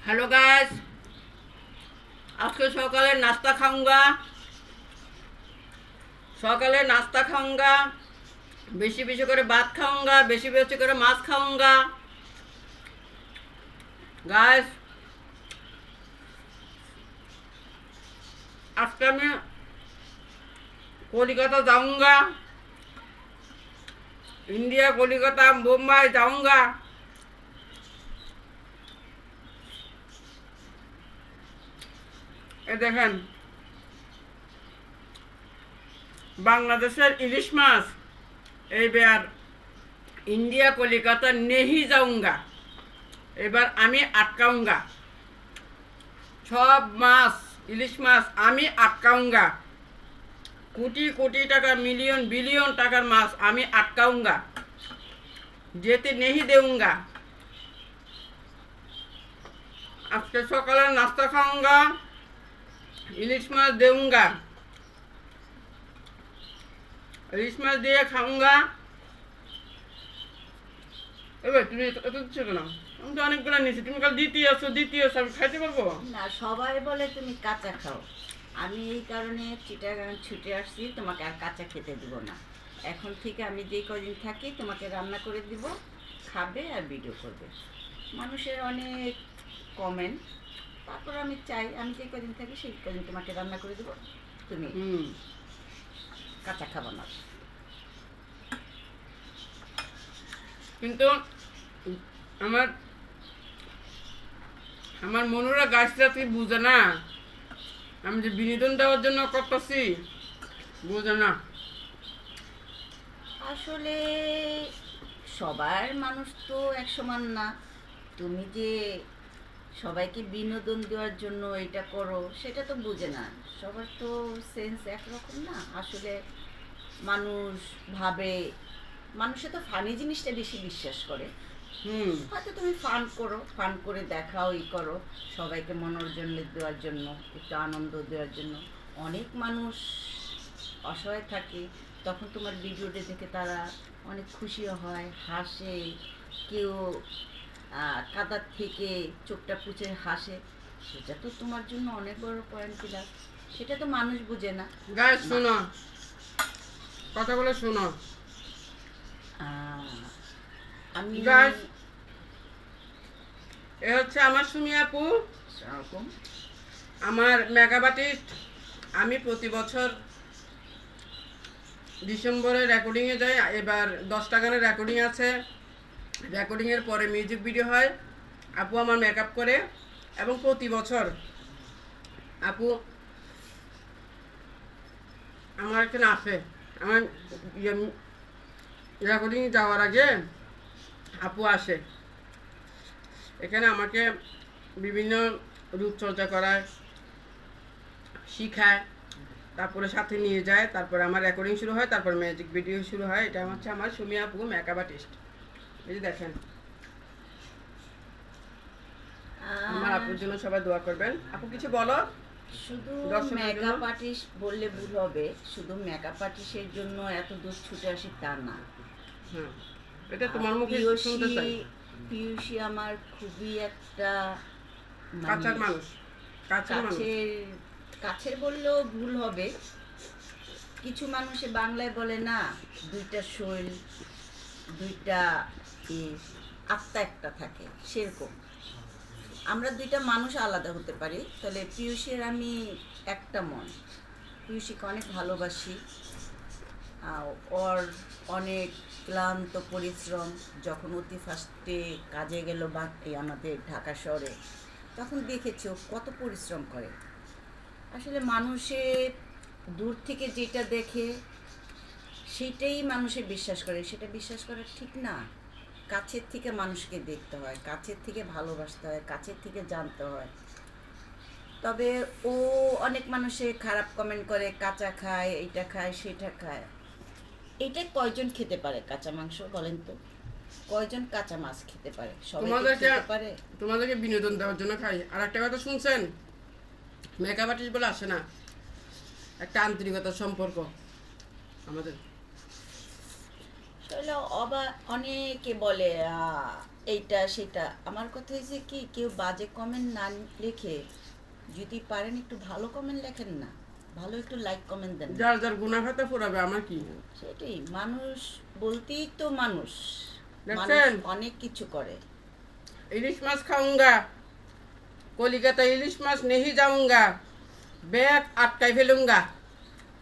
Hello guys, आज के सकाले नाश्ता खाऊंगा। बेशी बेशी करे भात खाऊंगा, बेशी बेशी करे माछ खाऊंगा। गाइस, आज के मैं कोलकाता जाऊंगा, इंडिया कोलकाता मुंबई जाऊंगा। এ দেখেন বাংলাদেশের ইলিশ মাছ এইবার ইন্ডিয়া কলিকাতা নেহি যাऊंगा। এবার আমি আটকাউঙ্গা, সব মাছ ইলিশ মাছ আমি আটকাউঙ্গা। কোটি কোটি টাকা মিলিয়ন বিলিয়ন টাকার মাছ আমি আটকাউঙ্গা, যেতে নেহি দেউঙ্গা। আজকে সকালে নাস্তা খাऊंगा, ইলিশ মাছ দেউঙ্গা, ইলিশ মাছ দিয়ে খাऊंगा। এবার তুমি এত দিচ্ছ কেন? আমি তো অনেকগুলো নিয়েছি, তুমি কাল দ্বিতীয় আমি খাইতে পারবো না? সবাই বলে তুমি কাঁচা খাও, আমি এই কারণে চিটাগাং ছুটে আসছি, তোমাকে আর কাঁচা খেতে দিব না। এখন থেকে আমি যেই কদিন থাকি তোমাকে রান্না করে দিব, খাবে আর ভিডিও করবে। মানুষের অনেক কমেন্ট, তারপর আমি চাই আমি যে কদিন থাকি সেই কদিন তোমাকে রান্না করে দেবো, তুমি কাঁচা খাবো না। কিন্তু আমার আমার মনুরা গাছটা তুই বুঝে না, আমি যে বিনোদন দেওয়ার জন্য করতেছি বুঝে না। আসলে সবার মানুষ তো এক সমান না। তুমি যে সবাইকে বিনোদন দেওয়ার জন্য এটা করো সেটা তো বুঝে না। সবার তো সেন্স একরকম না। আসলে মানুষ ভাবে, মানুষে তো ফানি জিনিসটা বেশি বিশ্বাস করে। হয়তো তুমি ফান করো, ফান করে দেখাও, ই করো সবাইকে মনোরঞ্জন দেওয়ার জন্য, একটু আনন্দ দেওয়ার জন্য। অনেক মানুষ অসহায় থাকে, তখন তোমার ভিডিওটা দেখে তারা অনেক খুশিও হয়, হাসে। কেউ কাদার থেকে চোখটা পুছে হাসে, সেটা তো তোমার জন্য অনেক বড় পয়েন্ট কিলার। সেটা তো মানুষ বুঝে না। গাইস শোনো, কথাগুলো শোনো। আমি গাইস, এ হচ্ছে আমার সুমি আপু, আমার মেকআপ আর্টিস্ট। আমি প্রতি বছর ডিসেম্বরে রেকর্ডিংয়ে যাই। এবার 10টা গানের রেকর্ডিং আছে। রেকর্ডিংয়ের পরে মিউজিক ভিডিও হয়, আপু আমার মেকআপ করে। এবং প্রতি বছর আপু আমার এখানে আসে। আমার রেকর্ডিং যাওয়ার আগে আপু আসে এখানে, আমাকে বিভিন্ন রূপচর্চা করায়, শিখায়, তারপরে সাথে নিয়ে যায়। তারপরে আমার রেকর্ডিং শুরু হয়, তারপর মিউজিক ভিডিও শুরু হয়। এটা হচ্ছে আমার সুমি আপু মেকআপ আর্টিস্ট। এই যে দেখেন, আমার আপুর জন্য সবাই দোয়া করবেন। আপু কিছু বলো। শুধু মেকআপ আর্টিস্ট বললে ভুল হবে, শুধু মেকআপ আর্টিস্টের জন্য এত দূর ছুটে আসি তা না। এটা তোমার মুখে শুনতে চাই। পিয়ুষী আমার খুবই একটা কাছের মানুষ, কাছের বললেও ভুল হবে। কিছু মানুষে বাংলায় বলে না, দুইটা শৈল, দুইটা আত্মা একটা থাকে, সেরকম আমরা দুইটা মানুষ আলাদা হতে পারি। তাহলে পিয়ুষের আমি একটা মন, পিয়ুষীকে অনেক ভালোবাসি। ওর অনেক ক্লান্ত পরিশ্রম, যখন অতি ফার্স্টে কাজে গেল আমাদের ঢাকা শহরে, তখন দেখেছি ও কত পরিশ্রম করে। আসলে মানুষে দূর থেকে যেটা দেখে সেটাই মানুষে বিশ্বাস করে, সেটা বিশ্বাস করা ঠিক না। কাছের থেকে মানুষকে দেখতে হয়, কাছের থেকে ভালোবাসতে হয়, কাছের থেকে জানতে হয়। তবে ও অনেক মানুষে খারাপ কমেন্ট করে, কাঁচা খায়, এইটা খায়, সেটা খায়। এইটা কয়জন খেতে পারে কাঁচা মাংস বলেন তো? কয়জন কাঁচা মাছ খেতে পারে? সবাই খেতে পারে? তোমাদেরকে বিনোদন দেওয়ার জন্য খাই। আর একটা কথা শুনছেন, মেকআপ আর্টিস্ট বলে আসে না, একটা আন্তরিকতার সম্পর্ক আমাদের। আসলে অনেকে বলে এইটা সেটা, আমার কথা হয়েছে কি, কেউ বাজে কমেন্ট না লিখে যদি পারেন একটু ভালো কমেন্ট লেখেন না, ভালো একটু লাইক কমেন্ট দেন না। যার যার গুনাহ খাতা ফুরাবে, আমার কি? সেটাই, মানুষ বলতেই তো মানুষ, মানুষ দেখছেন? অনেক কিছু করে। ইলিশ মাছ খাউঙ্গা, কলিকাতা ইলিশ মাছ নেহি যাউঙ্গা, ব্যাগ আটকাই ফেলুঙ্গা।